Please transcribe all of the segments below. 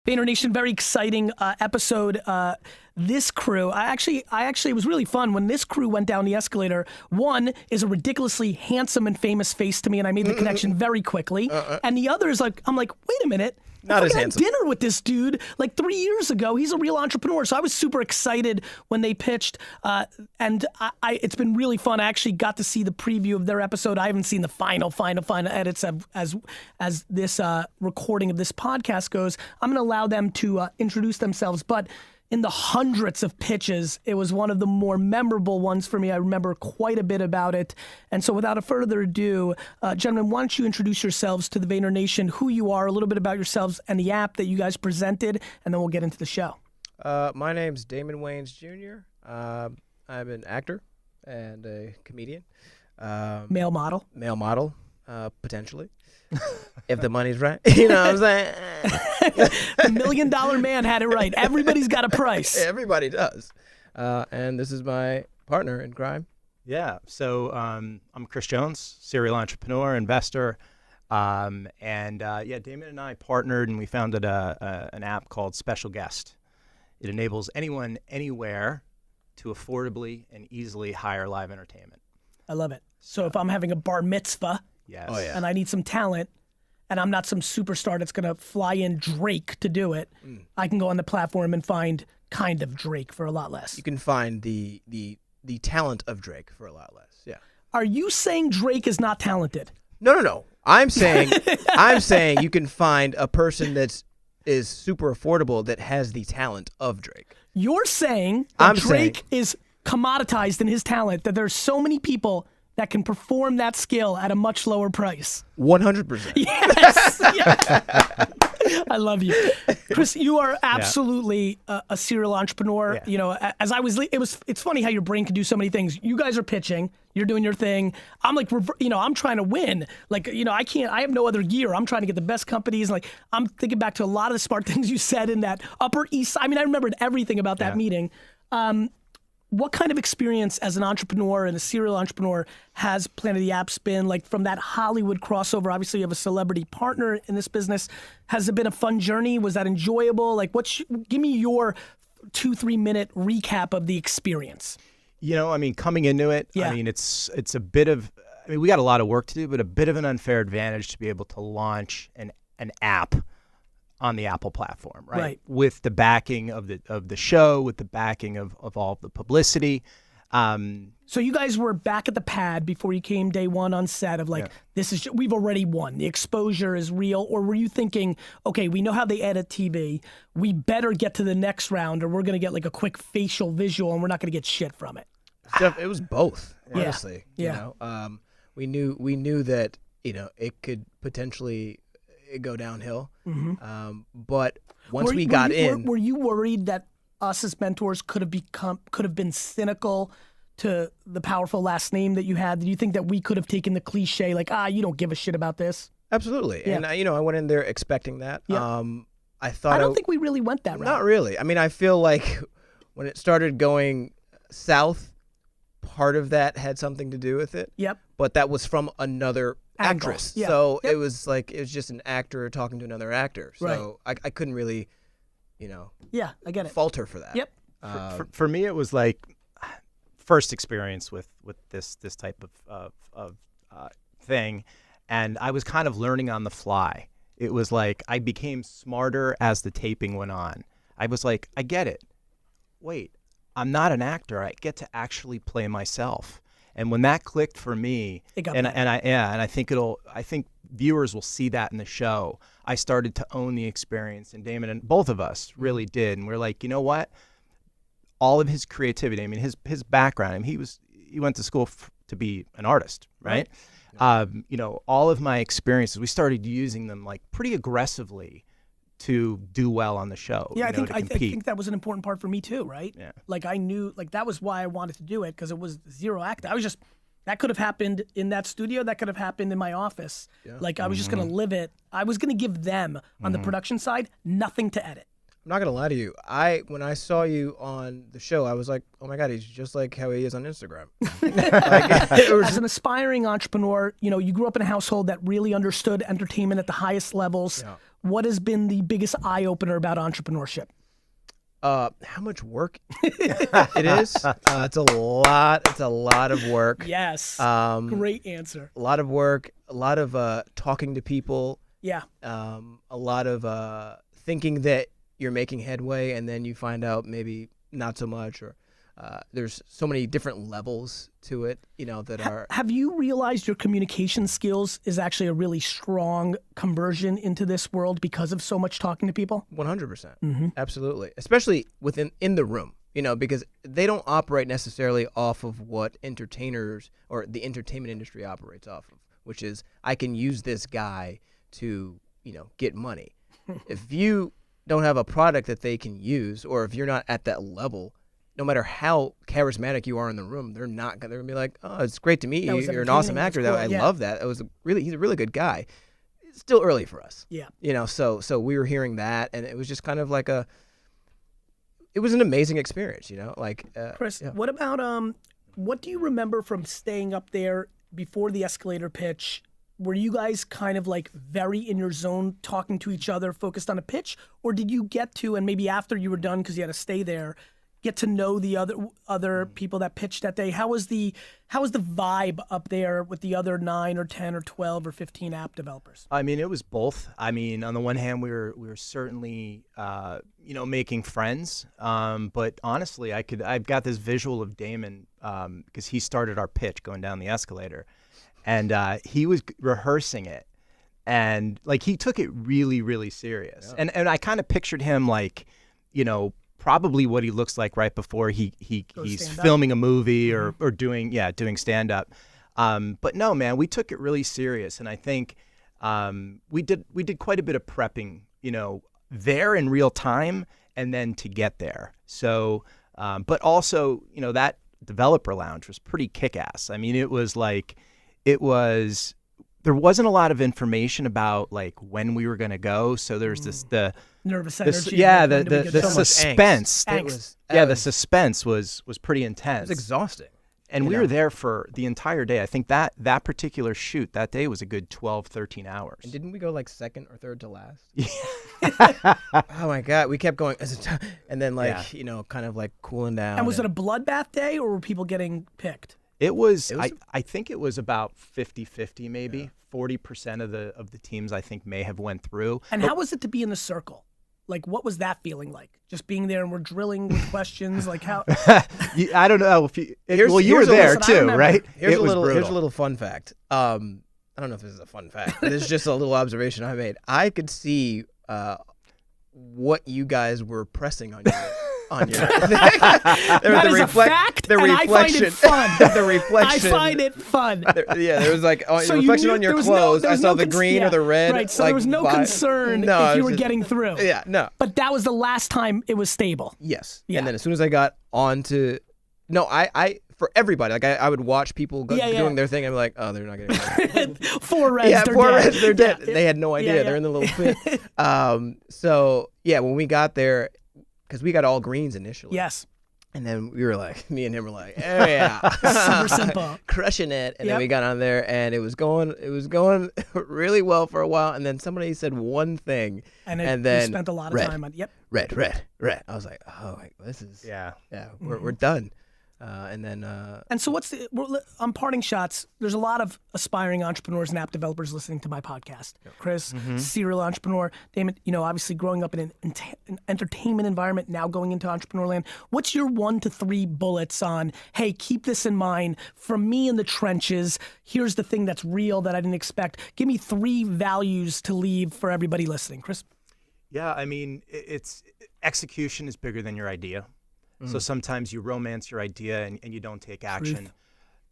Vayner Nation, very exciting episode. This crew, I actually, it was really fun when this crew went down the escalator. One is a ridiculously handsome and famous face to me, and I made the connection very quickly. And the other is like, I'm like, wait a minute. Not as I had handsome. dinner with this dude like 3 years ago. He's a real entrepreneur. So I was super excited when they pitched. And it's been really fun. I actually got to see the preview of their episode. I haven't seen the final edits as this recording of this podcast goes. I'm going to allow them to introduce themselves. But in the hundreds of pitches, it was one of the more memorable ones for me. I remember quite a bit about it. And so without further ado, gentlemen, why don't you introduce yourselves to the Vayner Nation, who you are, a little bit about yourselves and the app that you guys presented, and then we'll get into the show. My name's Damon Wayans Jr. I'm an actor and a comedian. Male model. Male model, potentially. If the money's right. You know what I'm saying? The $1 Million Man had it right. Everybody's got a price. Everybody does. And this is my partner in crime. Yeah, so I'm Kristopher Jones, serial entrepreneur, investor, and Damon and I partnered and we founded an app called Special Guest. It enables anyone, anywhere, to affordably and easily hire live entertainment. I love it. So if I'm having a bar mitzvah, Yes. Oh, yeah. and I need some talent, and I'm not some superstar that's gonna fly in Drake to do it, I can go on the platform and find kind of Drake for a lot less. You can find the talent of Drake for a lot less. Yeah. Are you saying Drake is not talented? No. I'm saying you can find a person that is super affordable that has the talent of Drake. You're saying that Drake is commoditized in his talent, that there's so many people that can perform that skill at a much lower price. 100%. Yes. I love you. Kris, you are absolutely a serial entrepreneur. Yeah. You know, as I was, it's funny how your brain can do so many things. You guys are pitching, you're doing your thing. I'm like, I'm trying to win. Like, I have no other gear. I'm trying to get the best companies. Like, I'm thinking back to a lot of the smart things you said in that Upper East Side. I mean, I remembered everything about that meeting. What kind of experience as an entrepreneur and a serial entrepreneur has Planet of the Apps been? Like, from that Hollywood crossover, obviously you have a celebrity partner in this business. Has it been a fun journey? Was that enjoyable? Like, give me your 2-3 minute recap of the experience. Coming into it, Yeah. it's a bit of, we got a lot of work to do, but a bit of an unfair advantage to be able to launch an app on the Apple platform, right? With the backing of the show, with the backing of all of the publicity. So you guys were back at the pad before you came day one on set of like, we've already won. The exposure is real. Or were you thinking, okay, we know how they edit TV. We better get to the next round or we're going to get like a quick facial visual and we're not going to get shit from it. It was both, honestly. Yeah. We knew that, it could potentially go downhill. But once we got in, were you worried that us as mentors could have been cynical to the powerful last name that you had? Do you think that we could have taken the cliche like, you don't give a shit about this? Absolutely. Yeah. And I went in there expecting that. Yeah. I thought I don't think we really went that route. Not really. I mean, I feel like when it started going south, part of that had something to do with it. Yep. But that was from another actress. Yeah. So Yep. it was just an actor talking to another actor. So I couldn't really, Yeah, I get it. falter for that. Yep. For me, it was like first experience with this type of thing, and I was kind of learning on the fly. It was like I became smarter as the taping went on. I was like, I get it. Wait, I'm not an actor. I get to actually play myself. And when that clicked for me, I think viewers will see that in the show. I started to own the experience, and Damon and both of us really did. And we're like, you know what? All of his creativity. I mean, his background. I mean, he went to school to be an artist, right? All of my experiences, we started using them like pretty aggressively to do well on the show. Yeah, I think think that was an important part for me too, right? Yeah. Like I knew, like that was why I wanted to do it because it was zero act. That could have happened in that studio. That could have happened in my office. Yeah. Like I was just going to live it. I was going to give them on the production side nothing to edit. I'm not gonna lie to you. When I saw you on the show, I was like, oh my God, he's just like how he is on Instagram. As an aspiring entrepreneur, you grew up in a household that really understood entertainment at the highest levels. what has been the biggest eye-opener about entrepreneurship? How much work it is? It's a lot. It's a lot of work. Yes. Great answer. A lot of work. A lot of talking to people. Yeah. A lot of thinking that you're making headway, and then you find out maybe not so much, or there's so many different levels to it, that are. Have you realized your communication skills is actually a really strong conversion into this world because of so much talking to people? 100%. Absolutely. Especially in the room, because they don't operate necessarily off of what entertainers or the entertainment industry operates off of, which is I can use this guy to, get money. If you don't have a product that they can use, or if you're not at that level, no matter how charismatic you are in the room, they're gonna be like, "Oh, it's great to meet you. You're an awesome actor. Cool. I love that. He's a really good guy." It's still early for us. Yeah. So we were hearing that, and it was just kind of like it was an amazing experience, Kris, yeah. what about what do you remember from staying up there before the escalator pitch? Were you guys kind of like very in your zone, talking to each other, focused on a pitch, or did you get to, and maybe after you were done because you had to stay there, get to know the other people that pitched that day? How was the vibe up there with the other 9 or 10 or 12 or 15 app developers? I mean, it was both. I mean, on the one hand, we were certainly making friends, but honestly, I've got this visual of Damon because he started our pitch going down the escalator, and he was rehearsing it, and like he took it really, really serious, and I kind of pictured him like, probably what he looks like right before he's filming a movie or doing stand up. But no, man, we took it really serious, and I think we did quite a bit of prepping, there in real time and then to get there. So, but also, that developer lounge was pretty kick-ass. I mean, there wasn't a lot of information about like when we were going to go. So there's the nervous energy. The suspense. Angst. The suspense was pretty intense. It was exhausting. And we were there for the entire day. I think that particular shoot that day was a good 12, 13 hours. And didn't we go like second or third to last? Yeah. Oh my God. We kept going. And then kind of like cooling down. And was it a bloodbath day, or were people getting picked? It was I think it was about 50-50 maybe. Yeah. 40% of the teams I think may have went through. And how was it to be in the circle? Like, what was that feeling like? Just being there and we're drilling with questions, like how? I don't know if you were there too, right? Here's a little fun fact. I don't know if this is a fun fact, but it's just a little observation I made. I could see what you guys were pressing on your. That is a fact, and I find it fun. The reflection. I find it fun. There was like reflection on your clothes. I saw the green or the red. Right, so there was no concern if you were getting through. Yeah, no. But that was the last time it was stable. Yes. Yeah. And then as soon as I got onto, I for everybody, like I would watch people doing their thing. And I'm like, oh, they're not getting it. 4 reds, they're dead. They had no idea. They're in the little pit. So yeah, when we got there, because we got all greens initially. Yes. And then we were like, me and him were like, oh yeah. Super simple. Crushing it. And then we got on there and it was going really well for a while. And then somebody said one thing. And then we spent a lot of time on red. I was like, oh, this is, we're done. And so on Parting Shots, there's a lot of aspiring entrepreneurs and app developers listening to my podcast. Kris, serial entrepreneur. Damon, obviously growing up in an entertainment environment, now going into entrepreneur land. What's your 1 to 3 bullets on, hey, keep this in mind, from me in the trenches, here's the thing that's real that I didn't expect. Give me 3 values to leave for everybody listening. Kris? Yeah, I mean, execution is bigger than your idea. So sometimes you romance your idea and you don't take action. Truth.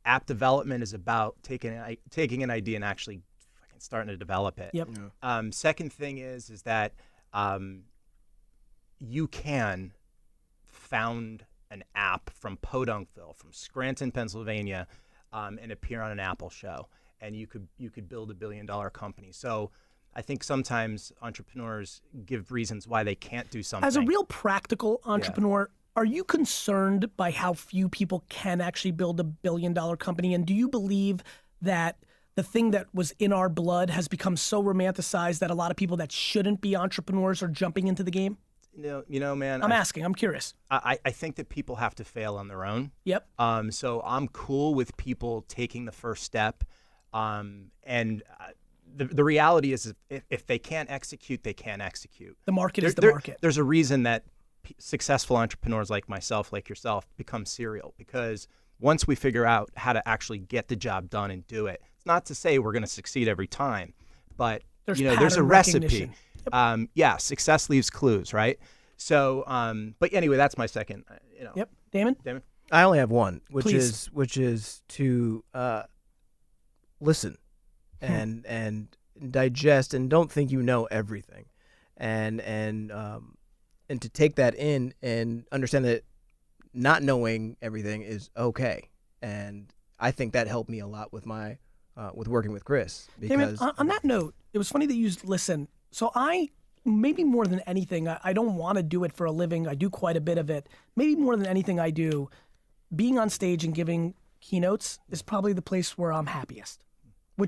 App development is about taking an idea and actually fucking starting to develop it. Yep. Yeah. Second thing is that you can found an app from Podunkville, from Scranton, Pennsylvania, and appear on an Apple show, and you could build a $1 billion company. So I think sometimes entrepreneurs give reasons why they can't do something. As a real practical entrepreneur, are you concerned by how few people can actually build a $1 billion company? And do you believe that the thing that was in our blood has become so romanticized that a lot of people that shouldn't be entrepreneurs are jumping into the game? Man. I'm asking. I'm curious. I think that people have to fail on their own. Yep. So I'm cool with people taking the first step. The reality is, if they can't execute, they can't execute. The market is the market. There's a reason that successful entrepreneurs like myself, like yourself, become serial, because once we figure out how to actually get the job done and do it, it's not to say we're going to succeed every time, but there's a recipe. Yep. Success leaves clues, right? So, but anyway, that's my second. Yep. Damon? I only have one, which Please. is to listen and digest, and don't think you know everything, and to take that in and understand that not knowing everything is okay. And I think that helped me a lot with my with working with Kris. Because Damon, on that note, it was funny that you used listen. So maybe more than anything, I don't want to do it for a living. I do quite a bit of it. Maybe more than anything I do, being on stage and giving keynotes is probably the place where I'm happiest.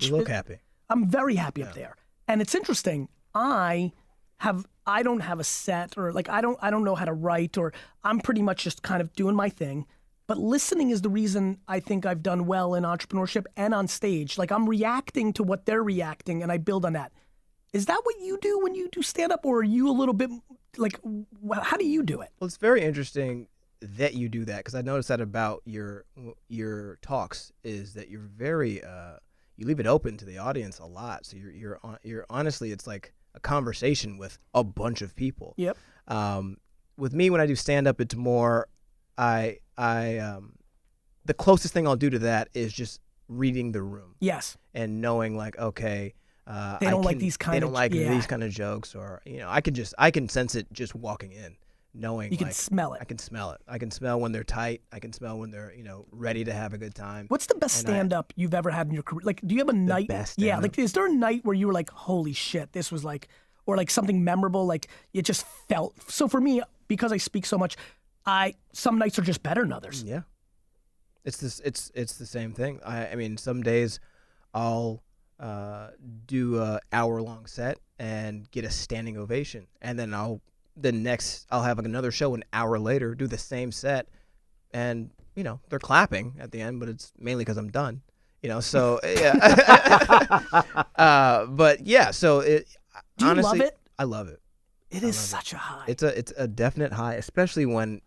you look happy. I'm very happy up there. And it's interesting. I don't have a set, or like I don't know how to write, or I'm pretty much just kind of doing my thing. But listening is the reason I think I've done well in entrepreneurship and on stage. Like, I'm reacting to what they're reacting, and I build on that. Is that what you do when you do stand-up, or are you a little bit, like, how do you do it? Well, it's very interesting that you do that, because I noticed that about your talks, is that you're very you leave it open to the audience a lot. So you're honestly, it's like a conversation with a bunch of people. Yep. With me, when I do stand-up, it's more the closest thing I'll do to that is just reading the room. Yes. And knowing, like, okay, they don't like these kind of jokes, or I can sense it just walking in, knowing you can smell it. I can smell it. I can smell when they're tight. I can smell when they're ready to have a good time. What's the best stand-up you've ever had in your career? Like, do you have a night? Best yeah. stand-up? Like, is there a night where you were like, holy shit, this was like, or like something memorable? Like, it just felt. So for me, because I speak so much, some nights are just better than others. Yeah. It's the same thing. I mean, some days I'll do a hour-long set and get a standing ovation, and then I'll have another show an hour later, do the same set, and they're clapping at the end, but it's mainly because I'm done. So yeah. But yeah, so Do you honestly, love it? I love it. It is such a high. It's a definite high, especially when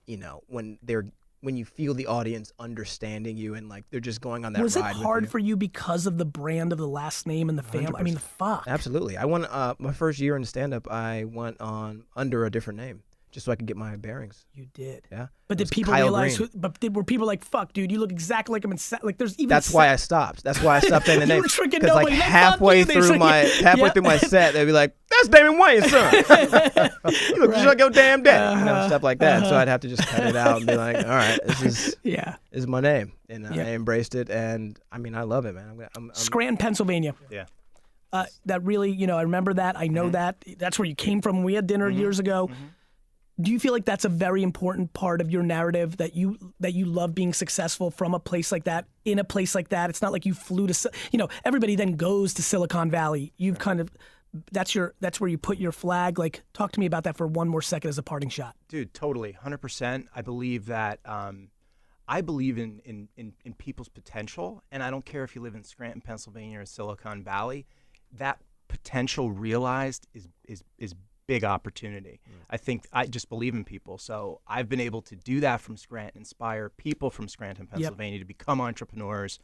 when you feel the audience understanding you, and like they're just going on that ride with you. Was it hard for you because of the brand of the last name and the family? I mean, fuck. Absolutely. I went my first year in stand-up. I went on under a different name just so I could get my bearings. You did. Yeah. But It did was people Kyle realize? Green. Were people like, "Fuck, dude, you look exactly like him"? Like, there's even. That's why I stopped. That's why I stopped saying the You name. were tricking Because like nobody. Like, halfway fuck you, they through trick- my set, they'd be like, "That's Damon Wayans' son. You look just like your damn dad." Stuff like that. So I'd have to just cut it out and be like, "All right, this is my name," and I embraced it. And I mean, I love it, man. I'm Scranton, Pennsylvania. Yeah. That really, I remember that. I know that. That's where you came from. We had dinner years ago. Do you feel like that's a very important part of your narrative, that you love being successful from a place like that, in a place like that? It's not like you flew to, everybody then goes to Silicon Valley. You've kind of, that's where you put your flag. Like, talk to me about that for one more second as a parting shot. Dude, totally, 100%. I believe that. I believe in people's potential, and I don't care if you live in Scranton, Pennsylvania, or Silicon Valley. That potential realized is big opportunity. I think I just believe in people. So I've been able to do that from Scranton, inspire people from Scranton, Pennsylvania to become entrepreneurs,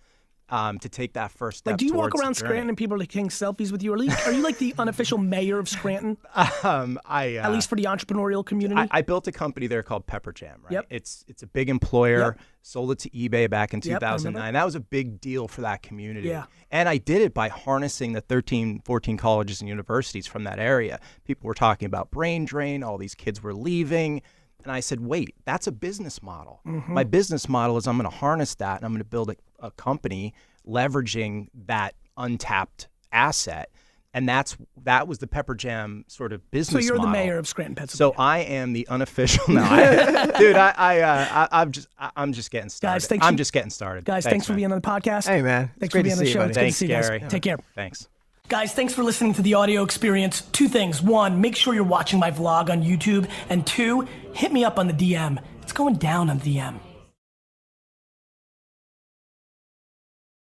to take that first step. Like, do you walk towards around the journey. Scranton and people are like taking selfies with you? Are you like the unofficial mayor of Scranton? At least for the entrepreneurial community? I built a company there called Pepper Jam, right? Yep. It's a big employer, Yep. sold it to eBay back in Yep, I remember. 2009. That was a big deal for that community. Yeah. And I did it by harnessing the 13, 14 colleges and universities from that area. People were talking about brain drain, all these kids were leaving. And I said, wait, that's a business model. My business model is I'm going to harness that, and I'm going to build a company leveraging that untapped asset. And that was the Pepper Jam sort of business So you're model. the mayor of Scranton, Pennsylvania. So I am the unofficial now. I'm just getting started. Guys, I'm just getting started. Guys, thanks for man. being on the podcast. Hey, man. Thanks Great for being to on the see show. you, It's buddy. good to see you guys. Gary. Take care. Thanks. Guys, thanks for listening to the audio experience. 2 things. 1, make sure you're watching my vlog on YouTube. And 2, hit me up on the DM. It's going down on the DM.